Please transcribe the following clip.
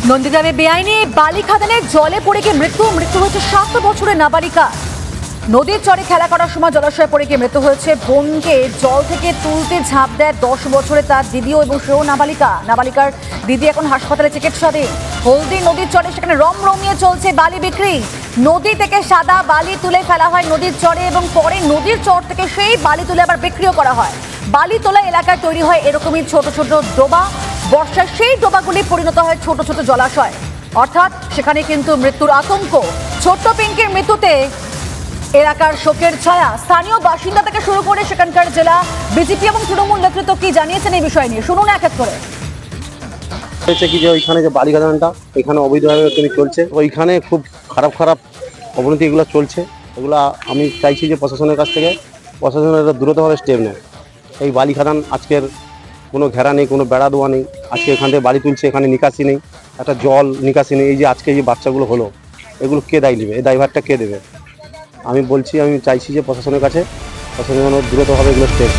নন্দীগ্রামে বেআইনি বালি খাদানে জলে পড়ে গিয়ে মৃত্যু হয়েছে 7 বছরের নাবালিকা। নদীর চরে খেলা করার সময় জলাশয়ে পড়ে গিয়ে মৃত্যু হয়েছে। বোনকে জল থেকে তুলতে ঝাঁপ দেয় 10 বছরের তার দিদিও এবং সেও নাবালিকার দিদি এখন হাসপাতালে চিকিৎসাধীন। হলদি নদীর চরে সেখানে রমরমিয়ে চলছে বালি বিক্রি। নদী থেকে সাদা বালি তুলে ফেলা হয় নদীর চরে এবং পরে নদীর চর থেকে সেই বালি তুলে আবার বিক্রিও করা হয়। বালি তোলা এলাকায় তৈরি হয় এরকমই ছোট ছোট ডোবা। বর্ষায় সেই ডোবাগুলি পরিণত হয় ছোট ছোট জলাশয়। অর্থাৎ সেখানে কিন্তু মৃত্যুর আতঙ্ক। ছোট্ট পিঙ্কের মৃত্যুতে এলাকার শোকের ছায়া। স্থানীয় বাসিন্দা থেকে শুরু করে সেখানকার জেলা বিজেপি এবং তৃণমূল নেতৃত্ব কি জানিয়েছেন এই বিষয় নিয়ে শুনুন এক এক করে। হয়েছে কি যে ওইখানে যে বালি খাদানটা এখানে অবৈধভাবে চলছে, ওইখানে খুব খারাপ অবনতি এগুলো চলছে। এগুলো আমি চাইছি যে প্রশাসনের কাছ থেকে প্রশাসনের দ্রুতভাবে স্টেপ নেয়। এই বালি খাদান আজকের কোনো ঘেরা নেই, কোনো বেড়া দেওয়া নেই। আজকে এখান থেকে বালি তুলছে, এখানে নিকাশি নেই, একটা জল নিকাশি নেই। এই যে আজকে যে বাচ্চাগুলো হলো, এগুলো কে দায় নেবে? এই দায়ভারটা কে দেবে? আমি চাইছি যে প্রশাসনের কাছে দ্রুতভাবে এগুলো স্টেপ